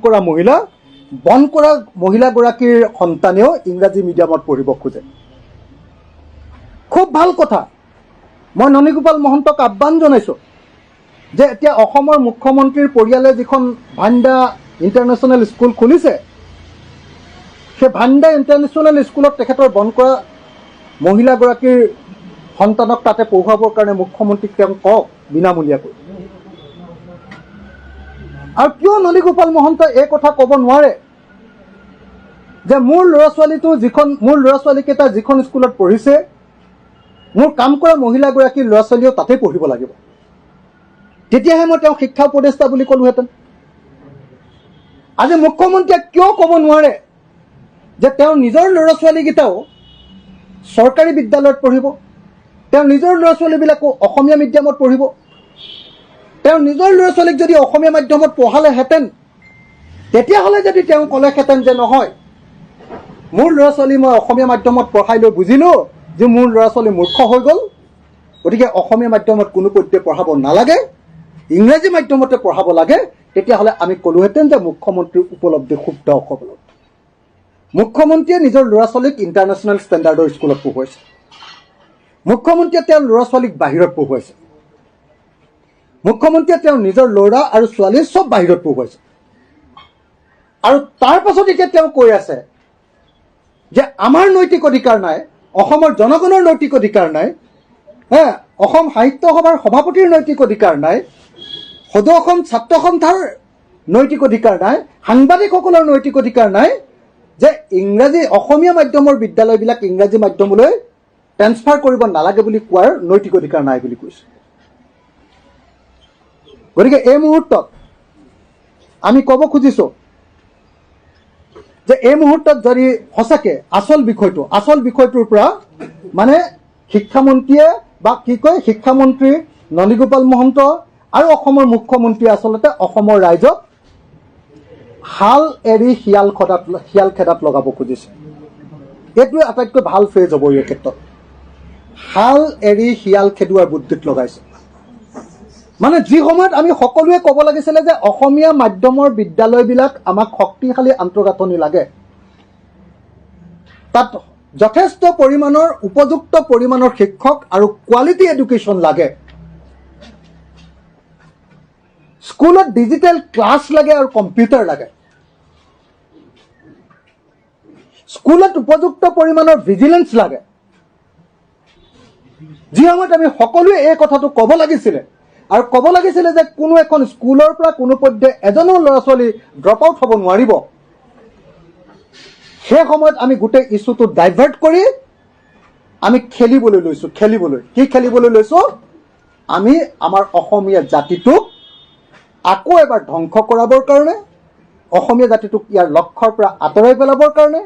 কৰা মহিলাগৰাকীৰ সন্তানেও ইংৰাজী মিডিয়ামত পঢ়িব খোজে। খুব ভাল কথা। মই ননীগোপাল মহন্তক আহ্বান জনাইছোঁ যে এতিয়া অসমৰ মুখ্যমন্ত্ৰীৰ পৰিয়ালে যিখন ভাণ্ডা ইণ্টাৰনেশ্যনেল স্কুল খুলিছে, সেই ভাণ্ডা ইণ্টাৰনেশ্যনেল স্কুলত তেখেতৰ বন কৰা মহিলাগৰাকীৰ সন্তানক তাতে পঢ়ুৱাবৰ কাৰণে মুখ্যমন্ত্ৰীক তেওঁ কওক বিনামূলীয়াকৈ। আৰু কিয় ননীগোপাল মহন্তই এই কথা ক'ব নোৱাৰে যে মোৰ ল'ৰা ছোৱালীকেইটা যিখন স্কুলত পঢ়িছে, মোৰ কাম কৰা মহিলাগৰাকীৰ ল'ৰা ছোৱালীও তাতেই পঢ়িব লাগিব। তেতিয়াহে মই তেওঁক শিক্ষা উপদেষ্টা বুলি ক'লোহেঁতেন। আজি মুখ্যমন্ত্ৰীয়ে কিয় ক'ব নোৱাৰে যে তেওঁৰ নিজৰ ল'ৰা ছোৱালীকেইটাও চৰকাৰী বিদ্যালয়ত পঢ়িব, তেওঁৰ নিজৰ ল'ৰা ছোৱালীবিলাকো অসমীয়া মিডিয়ামত পঢ়িব। তেওঁৰ নিজৰ ল'ৰা ছোৱালীক যদি অসমীয়া মাধ্যমত পঢ়ালেহেঁতেন, তেতিয়াহ'লে যদি তেওঁ ক'লেহেঁতেন যে নহয়, মোৰ ল'ৰা ছোৱালী মই অসমীয়া মাধ্যমত পঢ়াই লৈ বুজিলোঁ যে মোৰ ল'ৰা ছোৱালী মূৰ্খ হৈ গ'ল, গতিকে অসমীয়া মাধ্যমত কোনোপধ্যে পঢ়াব নালাগে, ইংৰাজী মাধ্যমতে পঢ়াব লাগে, তেতিয়াহ'লে আমি ক'লোহেঁতেন যে মুখ্যমন্ত্ৰীৰ উপলব্ধি শুদ্ধ সফল। মুখ্যমন্ত্ৰীয়ে নিজৰ ল'ৰা ছোৱালীক ইণ্টাৰনেশ্যনেল ষ্টেণ্ডাৰ্ডৰ স্কুলত পঢ়ুৱাইছে। মুখ্যমন্ত্ৰীয়ে তেওঁৰ ল'ৰা ছোৱালীক বাহিৰত পঢ়ুৱাইছে। মুখ্যমন্ত্ৰীয়ে তেওঁৰ নিজৰ ল'ৰা আৰু ছোৱালী চব বাহিৰত পঢ়ুৱাইছে। আৰু তাৰ পাছত এতিয়া তেওঁ কৈ আছে যে আমাৰ নৈতিক অধিকাৰ নাই, অসমৰ জনগণৰ নৈতিক অধিকাৰ নাই, অসম সাহিত্য সভাৰ সভাপতিৰ নৈতিক অধিকাৰ নাই, সদৌ অসম ছাত্ৰ সন্থাৰ নৈতিক অধিকাৰ নাই, সাংবাদিকসকলৰ নৈতিক অধিকাৰ নাই, যে অসমীয়া মাধ্যমৰ বিদ্যালয়বিলাক ইংৰাজী মাধ্যমলৈ ট্ৰেন্সফাৰ কৰিব নালাগে বুলি কোৱাৰ নৈতিক অধিকাৰ নাই বুলি কৈছে। গতিকে এই মুহূৰ্তত আমি ক'ব খুজিছোঁ যে এই মুহূৰ্তত যদি সঁচাকৈ আচল বিষয়টোৰ পৰা মানে শিক্ষামন্ত্ৰীয়ে বা শিক্ষামন্ত্ৰী নলীগোপাল মহন্ত আৰু অসমৰ মুখ্যমন্ত্ৰীয়ে আচলতে অসমৰ ৰাইজক হাল এৰি শিয়াল খেদাত লগাব খুজিছে। এইটোৱে আটাইতকৈ ভাল ফ্ৰেজ হ'ব এই ক্ষেত্ৰত। হাল এৰি শিয়াল খেদুৱাৰ বুদ্ধিত লগাইছে। মানে যি সময়ত আমি সকলোৱে ক'ব লাগিছিলে যে অসমীয়া মাধ্যমৰ বিদ্যালয়বিলাক আমাক শক্তিশালী আন্তঃগাঁথনি লাগে, তাত যথেষ্ট পৰিমাণৰ উপযুক্ত পৰিমাণৰ শিক্ষক আৰু কোৱালিটি এডুকেশ্যন লাগে, স্কুলত ডিজিটেল ক্লাছ লাগে আৰু কম্পিউটাৰ লাগে, স্কুলত উপযুক্ত পৰিমাণৰ ভিজিলেন্স লাগে। যি সময়ত আমি সকলোৱে এই কথাটো ক'ব লাগিছিলে আৰু ক'ব লাগিছিলে যে কোনো এখন স্কুলৰ পৰা কোনো পধ্যে এজনো ল'ৰা ছোৱালী ড্ৰপ আউট হ'ব নোৱাৰিব, সেই সময়ত আমি গোটেই ইছ্যুটো ডাইভাৰ্ট কৰি আমি খেলিবলৈ লৈছোঁ আমি আমাৰ অসমীয়া জাতিটোক আকৌ এবাৰ ধ্বংস কৰাবৰ কাৰণে, অসমীয়া জাতিটোক ইয়াৰ লক্ষ্যৰ পৰা আঁতৰাই পেলাবৰ কাৰণে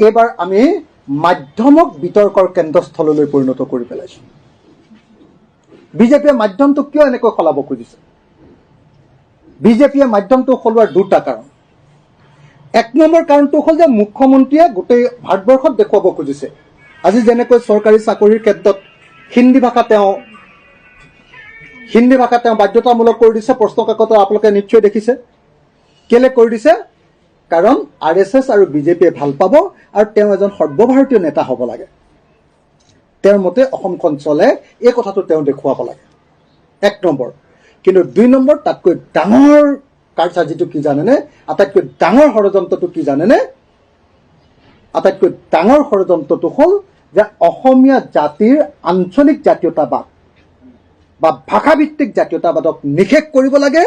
এইবাৰ আমি মাধ্যমক বিতৰ্কৰ কেন্দ্ৰস্থললৈ পৰিণত কৰি পেলাইছোঁ। বিজেপিয়ে মাধ্যমটো কিয় এনেকৈ সলাব খুজিছে? বিজেপিয়ে মাধ্যমটো সলোৱাৰ দুটা কাৰণ। এক নম্বৰ কাৰণটো হ'ল যে মুখ্যমন্ত্ৰীয়ে গোটেই ভাৰতবৰ্ষত দেখুৱাব খুজিছে, আজি যেনেকৈ চৰকাৰী চাকৰিৰ ক্ষেত্ৰত হিন্দী ভাষা তেওঁ বাধ্যতামূলক কৰি দিছে। প্ৰশ্ন কাকত আপোনালোকে নিশ্চয় দেখিছে। কেলে কৰি দিছে? কাৰণ RSS আৰু বিজেপিয়ে ভাল পাব আৰু তেওঁ এজন সৰ্বভাৰতীয় নেতা হ'ব লাগে, তেওঁৰ মতে অসমখন চলে, এই কথাটো তেওঁ দেখুৱাব লাগে। এক নম্বৰ। কিন্তু দুই নম্বৰ, তাতকৈ ডাঙৰ কাৰ্যটো কি জানেনে? আটাইতকৈ ডাঙৰ ষড়যন্ত্ৰটো কি জানেনে? আটাইতকৈ ডাঙৰ ষড়যন্ত্ৰটো হ'ল যে অসমীয়া জাতিৰ আঞ্চলিক জাতীয়তাবাদ বা ভাষাভিত্তিক জাতীয়তাবাদক নিষেধ কৰিব লাগে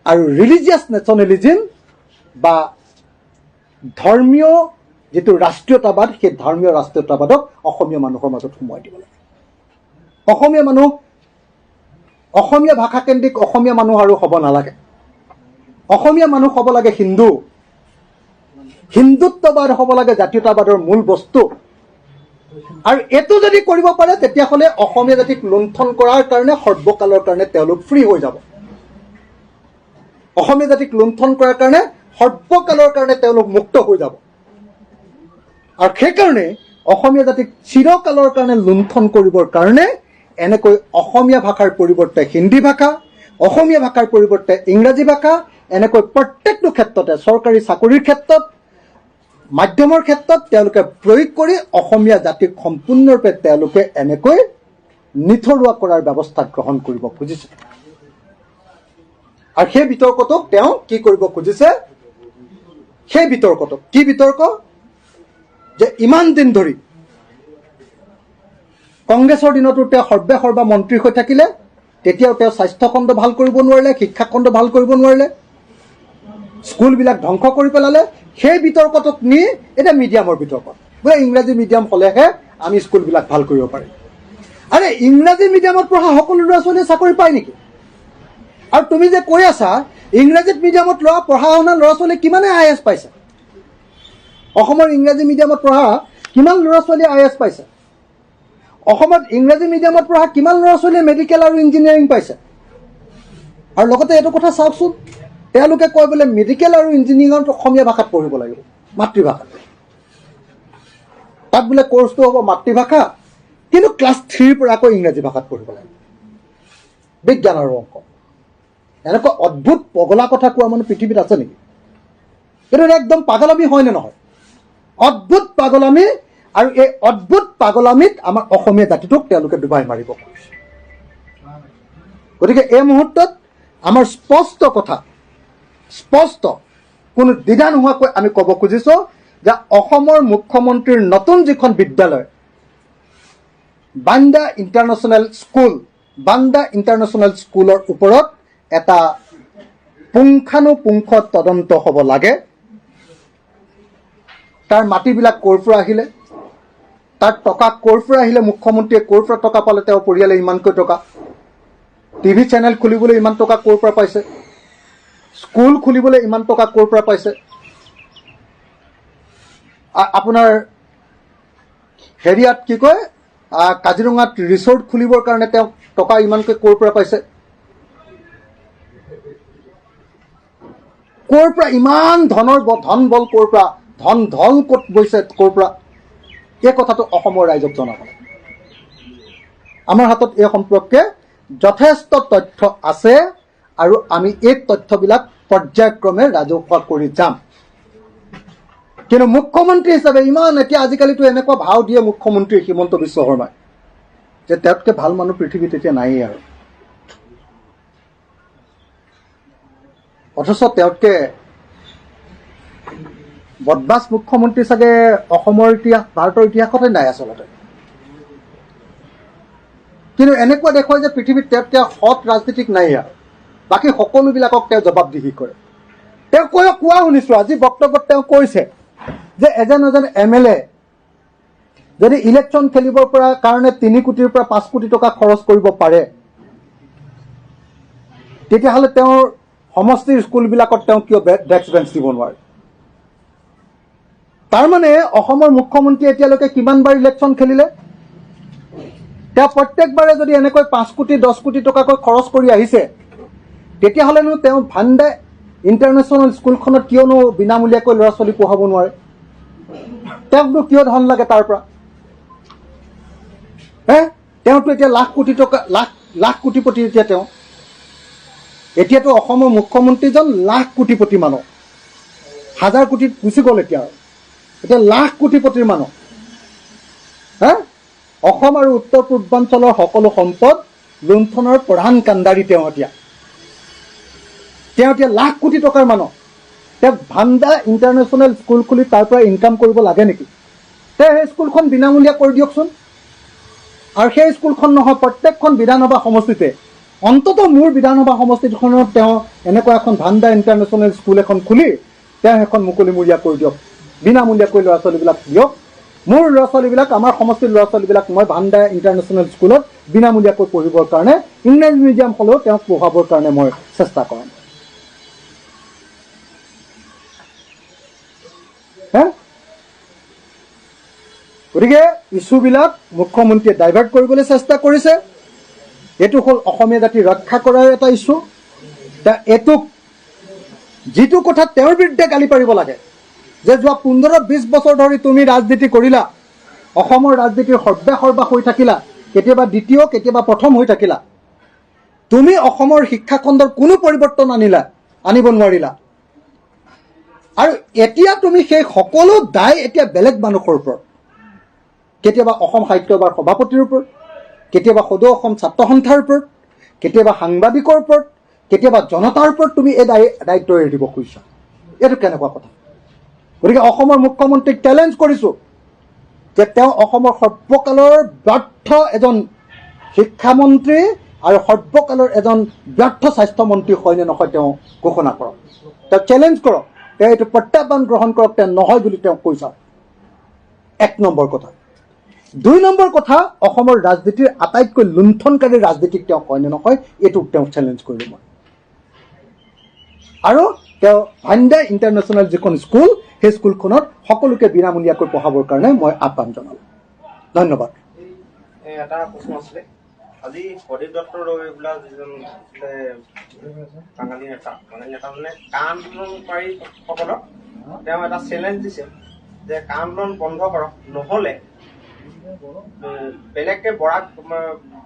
আৰু ৰিলিজিয়াছ নেশ্যনেলিজিম বা ধৰ্মীয় যিটো ৰাষ্ট্ৰীয়তাবাদ, সেই ধৰ্মীয় ৰাষ্ট্ৰীয়তাবাদক অসমীয়া মানুহৰ মাজত সোমোৱাই দিব লাগে। অসমীয়া ভাষাকেন্দ্ৰিক অসমীয়া মানুহ আৰু হ'ব নালাগে। অসমীয়া মানুহ হ'ব লাগে হিন্দুত্ববাদ হ'ব লাগে জাতীয়তাবাদৰ মূল বস্তু। আৰু এইটো যদি কৰিব পাৰে তেতিয়াহ'লে অসমীয়া জাতিক লুণ্ঠন কৰাৰ কাৰণে সৰ্বকালৰ কাৰণে তেওঁলোক ফ্ৰী হৈ যাব। অসমীয়া জাতিক লুণ্ঠন কৰাৰ কাৰণে সৰ্বকালৰ কাৰণে তেওঁলোক মুক্ত হৈ যাব। আৰু সেইকাৰণে অসমীয়া জাতিক চিৰকালৰ কাৰণে লুণ্ঠন কৰিবৰ কাৰণে এনেকৈ অসমীয়া ভাষাৰ পৰিৱৰ্তে হিন্দী ভাষা, অসমীয়া ভাষাৰ পৰিৱৰ্তে ইংৰাজী ভাষা, এনেকৈ প্ৰত্যেকটো ক্ষেত্ৰতে চৰকাৰী চাকৰিৰ ক্ষেত্ৰত, মাধ্যমৰ ক্ষেত্ৰত তেওঁলোকে প্ৰয়োগ কৰি অসমীয়া জাতিক সম্পূৰ্ণৰূপে তেওঁলোকে এনেকৈ নিথৰুৱা কৰাৰ ব্যৱস্থা গ্ৰহণ কৰিব খুজিছে। আৰু সেই বিতৰ্কটোক তেওঁ কি কৰিব খুজিছে? সেই বিতৰ্কটোক কি বিতৰ্ক? যে ইমান দিন ধৰি কংগ্ৰেছৰ দিনতো তেওঁ সৰ্বা মন্ত্ৰী হৈ থাকিলে, তেতিয়াও তেওঁ স্বাস্থ্যখণ্ড ভাল কৰিব নোৱাৰিলে, শিক্ষাখণ্ড ভাল কৰিব নোৱাৰিলে, স্কুলবিলাক ধ্বংস কৰি পেলালে। সেই বিতৰ্কটোক নি এতিয়া মিডিয়ামৰ বিতৰ্ক, বোলে ইংৰাজী মিডিয়াম হ'লেহে আমি স্কুলবিলাক ভাল কৰিব পাৰিম। আৰে ইংৰাজী মিডিয়ামত পঢ়া সকলো ল'ৰা ছোৱালীয়ে চাকৰি পায় নেকি? আৰু তুমি যে কৈ আছা ইংৰাজী মিডিয়ামত পঢ়া শুনা ল'ৰা ছোৱালীয়ে কিমানে IAS পাইছে? অসমৰ ইংৰাজী মিডিয়ামত পঢ়া কিমান ল'ৰা ছোৱালীয়ে IAS পাইছে? অসমত ইংৰাজী মিডিয়ামত পঢ়া কিমান ল'ৰা ছোৱালীয়ে মেডিকেল আৰু ইঞ্জিনিয়াৰিং পাইছে? আৰু লগতে এইটো কথা চাওকচোন, তেওঁলোকে কয় বোলে মেডিকেল আৰু ইঞ্জিনিয়াৰিঙত অসমীয়া ভাষাত পঢ়িব লাগিব, মাতৃভাষাত। তাত বোলে কোৰ্চটো হ'ব মাতৃভাষা, কিন্তু ক্লাছ 3ৰ পৰা আকৌ ইংৰাজী ভাষাত পঢ়িব লাগিব, বিজ্ঞান আৰু অংক। এনেকুৱা অদ্ভুত পগলা কথা কোৱা মানুহ পৃথিৱীত আছে নেকি? কিন্তু একদম পাগলামি হয় নে নহয়? অদ্ভুত পাগলামি। আৰু এই অদ্ভুত পাগলামিত আমাৰ অসমীয়া জাতিটোক তেওঁলোকে ডুবাই মাৰিব খুজিছে। গতিকে এই মুহূৰ্তত আমাৰ স্পষ্ট কোনো দ্বিধা নোহোৱাকৈ আমি ক'ব খুজিছো যে অসমৰ মুখ্যমন্ত্ৰীৰ নতুন যিখন বিদ্যালয় বান্দা ইণ্টাৰনেশ্যনেল স্কুলৰ ওপৰত এটা পুংখানুপুংখ তদন্ত হ'ব লাগে। তাৰ মাটিবিলাক ক'ৰ পৰা আহিলে, তাৰ টকা ক'ৰ পৰা আহিলে, মুখ্যমন্ত্ৰীয়ে ক'ৰ পৰা টকা পালে, তেওঁৰ পৰিয়ালে ইমানকৈ টকা, টিভি চেনেল খুলিবলৈ ইমান টকা ক'ৰ পৰা পাইছে, স্কুল খুলিবলৈ ইমান টকা ক'ৰ পৰা পাইছে, আপোনাৰ হেৰিয়াত কি কয় কাজিৰঙাত ৰিচৰ্ট খুলিবৰ কাৰণে তেওঁ টকা ইমানকৈ ক'ৰ পৰা পাইছে, ক'ৰ পৰা ইমান ধন বল ক'ৰ পৰা, ধন ক'ত বৈছে ক'ৰ পৰা, এই কথাটো অসমৰ ৰাইজক জনাব। আমাৰ হাতত এই সম্পৰ্কে যথেষ্ট তথ্য আছে আৰু আমি এই তথ্যবিলাক পৰ্যায়ক্ৰমে ৰাজহুৱা কৰি যাম। কিন্তু মুখ্যমন্ত্ৰী হিচাপে ইমান এতিয়া আজিকালিতো এনেকুৱা ভাও দিয়ে মুখ্যমন্ত্ৰী হিমন্ত বিশ্ব শৰ্মাই যে তেওঁতকৈ ভাল মানুহ পৃথিৱীত এতিয়া নায়েই আৰু, অথচ তেওঁতকৈ বদমাছ মুখ্যমন্ত্ৰী চাগে অসমৰ ইতিহাস, ভাৰতৰ ইতিহাসতে নাই আচলতে। কিন্তু এনেকুৱা দেখুৱাই যে পৃথিৱীত তেওঁতকৈ সৎ ৰাজনীতিক নাই আৰু, বাকী সকলোবিলাকক তেওঁ জবাবদিহি কৰে। তেওঁ কোৱা শুনিছোঁ, আজি বক্তব্যত তেওঁ কৈছে যে এজন MLA যদি ইলেকশ্যন খেলিবৰ পৰা কাৰণে 3 কোটিৰ পৰা 5 কোটি টকা খৰচ কৰিব পাৰে, তেতিয়াহ'লে তেওঁৰ সমষ্টিৰ স্কুলবিলাকত তেওঁ কিয় ডেস্ক বেঞ্চ দিব নোৱাৰে? তাৰমানে অসমৰ মুখ্যমন্ত্ৰীয়ে এতিয়ালৈকে কিমানবাৰ ইলেকশ্যন খেলিলে? তেওঁ প্ৰত্যেকবাৰে যদি এনেকৈ 5 কোটি 10 কোটি টকাকৈ খৰচ কৰি আহিছে, তেতিয়াহ'লেনো তেওঁ ভাণ্ডে ইণ্টাৰনেশ্যনেল স্কুলখনত কিয়নো বিনামূলীয়াকৈ ল'ৰা ছোৱালী পঢ়াব নোৱাৰে? তেওঁকনো কিয় ধন লাগে তাৰ পৰা? তেওঁতো এতিয়া লাখ কোটি টকা, লাখ কোটিপতি। এতিয়াতো অসমৰ মুখ্যমন্ত্ৰীজন লাখ কোটিপতি মানুহ, 1000 কোটিত গুচি গ'ল এতিয়া লাখ কোটিপতিৰ মানুহ। অসম আৰু উত্তৰ পূৰ্বাঞ্চলৰ সকলো সম্পদ লুণ্ঠনৰ প্ৰধান কাণ্ডাৰী তেওঁ এতিয়া লাখ কোটি টকাৰ মানুহ। তেওঁ ভাণ্ডা ইণ্টাৰনেশ্যনেল স্কুল খুলি তাৰ পৰা ইনকাম কৰিব লাগে নেকি? তেওঁ সেই স্কুলখন বিনামূলীয়া কৰি দিয়কচোন। আৰু সেই স্কুলখন নহয়, প্ৰত্যেকখন বিধানসভা সমষ্টিতে, অন্ততঃ মোৰ বিধানসভা সমষ্টিখনত তেওঁ এনেকুৱা এখন ভাণ্ডা ইণ্টাৰনেশ্যনেল স্কুল এখন খুলি তেওঁ সেইখন মুকলিমূৰীয়া কৰি দিয়ক, বিনামূলীয়াকৈ ল'ৰা ছোৱালীবিলাক দিয়ক। মোৰ ল'ৰা ছোৱালীবিলাক, আমাৰ সমষ্টিৰ ল'ৰা ছোৱালীবিলাক মই ভাণ্ডা ইণ্টাৰনেশ্যনেল স্কুলত বিনামূলীয়াকৈ পঢ়িবৰ কাৰণে, ইংৰাজী মিডিয়াম হ'লেও তেওঁক পঢ়াবৰ কাৰণে মই চেষ্টা কৰিম। গতিকে ইছ্যুবিলাক মুখ্যমন্ত্ৰীয়ে ডাইভাৰ্ট কৰিবলৈ চেষ্টা কৰিছে। এইটো হ'ল অসমীয়া জাতি ৰক্ষা কৰাৰ এটা ইছ্যু। এইটোক যিটো কথা তেওঁৰ বিৰুদ্ধে গালি পাৰিব লাগে যে যোৱা 15-20 বছৰ ধৰি তুমি ৰাজনীতি কৰিলা, অসমৰ ৰাজনীতিৰ সৰ্বা হৈ থাকিলা, কেতিয়াবা দ্বিতীয় কেতিয়াবা প্ৰথম হৈ থাকিলা, তুমি অসমৰ শিক্ষাখণ্ডৰ কোনো পৰিৱৰ্তন আনিব নোৱাৰিলা। আৰু এতিয়া তুমি সেই সকলো দায় এতিয়া বেলেগ মানুহৰ ওপৰত, কেতিয়াবা অসম সাহিত্য সভাৰ সভাপতিৰ ওপৰত, কেতিয়াবা সদৌ অসম ছাত্ৰ সন্থাৰ ওপৰত, কেতিয়াবা সাংবাদিকৰ ওপৰত, কেতিয়াবা জনতাৰ ওপৰত তুমি এই দায়িত্ব এৰি দিব খুজিছা। এইটো কেনেকুৱা কথা? গতিকে অসমৰ মুখ্যমন্ত্ৰীক চেলেঞ্জ কৰিছোঁ যে তেওঁ অসমৰ সৰ্বকালৰ ব্যৰ্থ এজন শিক্ষামন্ত্ৰী আৰু সৰ্বকালৰ এজন ব্যৰ্থ স্বাস্থ্যমন্ত্ৰী হয় নে নহয় তেওঁ ঘোষণা কৰক, তেওঁ চেলেঞ্জ কৰক, তেওঁ এইটো প্ৰত্যাহ্বান গ্ৰহণ কৰক, তেওঁ নহয় বুলি তেওঁ কৈছা। 1 নম্বৰ কথা। 2 নম্বৰ কথা, অসমৰ ৰাজনীতিৰ আটাইতকৈ লুণ্ঠনকাৰী ৰাজনীতিক তেওঁ হয় নে নহয়, এইটোক তেওঁ চেলেঞ্জ কৰিলোঁ মই। আৰু তেওঁ ভাণ্ডা ইণ্টাৰনেশ্যনেল যিখন স্কুল, সেই স্কুলখনত সকলোকে বিনামূলীয়াকৈ পঢ়াবৰ কাৰণে মই আহ্বান জনালোঁ। ধন্যবাদ। এটা প্ৰশ্ন আছিলে, আজি প্ৰদীপ দত্তৰ বোলা যিজন বাঙালী নেতা মানে কা আন্দোলনকাৰীসকলক তেওঁ এটা চেলেঞ্জ দিছে যে কা আন্দোলন বন্ধ কৰক, নহ'লে বেলেগকে বৰাক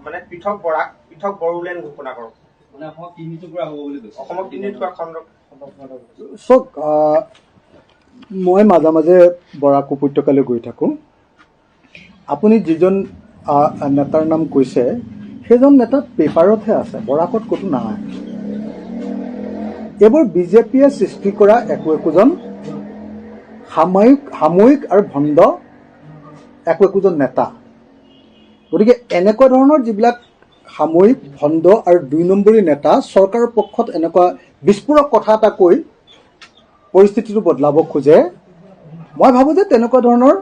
মানে পৃথক বড়োলেণ্ড ঘোষণা কৰক, মানে অসমক 3 টুকুৰা হ'ব বুলি কৈছে। অসমক 3 টুকুৰা খণ্ড। মই মাজে মাজে বৰাক উপত্যকালৈ গৈ থাকোঁ। আপুনি যিজন নেতাৰ নাম কৈছে, সেইজন নেতা পেপাৰতহে আছে, বৰাকত ক'তো নাই। এইবোৰ বিজেপিয়ে সৃষ্টি কৰা একোজন সাময়িক আৰু ভণ্ড একোজন নেতা। গতিকে এনেকুৱা ধৰণৰ যিবিলাক সাময়িক ভণ্ড আৰু 2 নম্বৰী নেতা চৰকাৰৰ পক্ষত এনেকুৱা বিস্ফোৰক কথা এটা কৈ পৰিস্থিতিটো বদলাব খোজে, মই ভাবোঁ যে তেনেকুৱা ধৰণৰ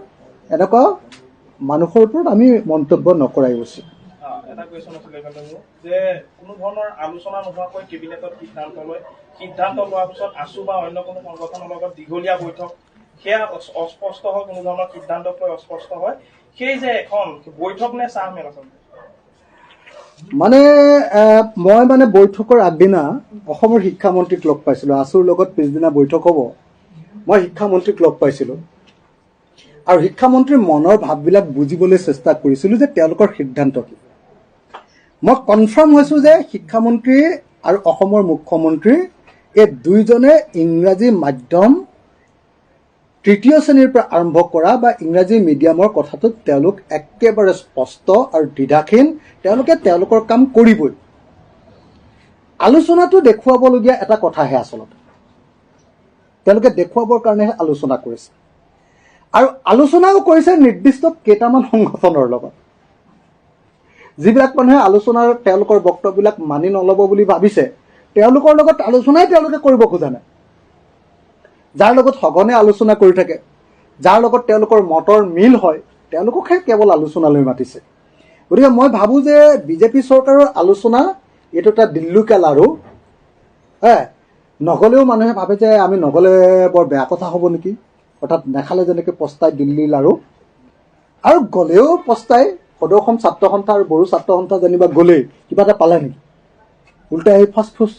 এনেকুৱা মানুহৰ ওপৰত আমি মন্তব্য নকৰাই উচিত। এটা কুৱেশ্যন আছিলে যে কোনো ধৰণৰ আলোচনা নোহোৱাকৈ কেবিনেটত সিদ্ধান্ত লোৱাৰ পিছত আছু বা অন্য কোনো সংগঠনৰ লগত দীঘলীয়া বৈঠক, সেয়া অস্পষ্ট হয়, কোনো ধৰণৰ সিদ্ধান্তক লৈ অস্পষ্ট হয়। সেই যে এখন বৈঠক নে চাহ মেল আচলতে? মই বৈঠকৰ আগদিনা অসমৰ শিক্ষামন্ত্ৰীক লগ পাইছিলোঁ। আছুৰ লগত পিছদিনা বৈঠক হ'ব, মই শিক্ষামন্ত্ৰীক লগ পাইছিলোঁ আৰু শিক্ষামন্ত্ৰীৰ মনৰ ভাৱবিলাক বুজিবলৈ চেষ্টা কৰিছিলোঁ যে তেওঁলোকৰ সিদ্ধান্ত কি। মই কনফাৰ্ম হৈছোঁ যে শিক্ষামন্ত্ৰী আৰু অসমৰ মুখ্যমন্ত্ৰী এই দুইজনে ইংৰাজী মাধ্যম তৃতীয় শ্ৰেণীৰ পৰা আৰম্ভ কৰা বা ইংৰাজী মিডিয়ামৰ কথাটোত তেওঁলোক একেবাৰে স্পষ্ট আৰু দ্বিধাহীন। তেওঁলোকে তেওঁলোকৰ কাম কৰিবই। আলোচনাটো দেখুৱাবলগীয়া এটা কথাহে, আচলতে তেওঁলোকে দেখুৱাবৰ কাৰণেহে আলোচনা কৰিছে আৰু আলোচনাও কৰিছে নিৰ্দিষ্ট কেইটামান সংগঠনৰ লগত। যিবিলাক মানুহে আলোচনাৰ তেওঁলোকৰ বক্তব্যবিলাক মানি নল'ব বুলি ভাবিছে, তেওঁলোকৰ লগত আলোচনাই তেওঁলোকে কৰিব খোজা নাই। যাৰ লগত সঘনে আলোচনা কৰি থাকে, যাৰ লগত তেওঁলোকৰ মতৰ মিল হয়, তেওঁলোককহে কেৱল আলোচনালৈ মাতিছে। গতিকে মই ভাবোঁ যে বিজেপি চৰকাৰৰ আলোচনা এইটো এটা দিল্লুকা লাৰু। নগ'লেও মানুহে ভাবে যে আমি নগ'লে বৰ বেয়া কথা হ'ব নেকি, অৰ্থাৎ নেখালে যেনেকৈ পস্তাই দিল্লী লাৰু, আৰু গ'লেও পস্তাই। সদৌ অসম ছাত্ৰ সন্থা আৰু বড়ো ছাত্ৰ সন্থা যেনিবা গ'লেই কিবা এটা পালে নেকি, উল্টাই আহি ফাষ্টফুচ,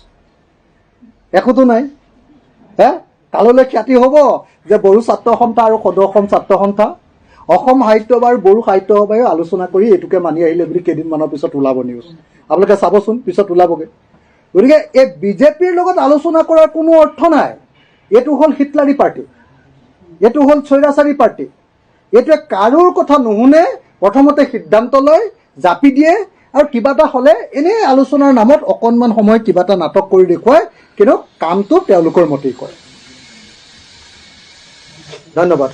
একোতো নাই। কাললৈ খ্যাতি হ'ব যে বড়ো ছাত্ৰ সন্থা আৰু সদৌ অসম ছাত্ৰ সন্থা অসম সাহিত্য সভা আৰু বড়ো সাহিত্য সভাই আলোচনা কৰি এইটোকে মানি আহিলে বুলি কেইদিনমানৰ পিছত ওলাব নিউজ। আপোনালোকে চাবচোন, পিছত ওলাবগৈ। গতিকে এই বিজেপিৰ লগত আলোচনা কৰাৰ কোনো অৰ্থ নাই। এইটো হ'ল হিটলাৰী পাৰ্টি, এইটো হ'ল স্বৈৰাচাৰী পাৰ্টি। এইটোৱে কাৰোৰ কথা নুশুনে, প্ৰথমতে সিদ্ধান্ত লয়, জাপি দিয়ে আৰু কিবা এটা হ'লে এনেই আলোচনাৰ নামত অকণমান সময় কিবা এটা নাটক কৰি দেখুৱায়, কিন্তু কামটো তেওঁলোকৰ মতেই কৰে। ধন্যবাদ।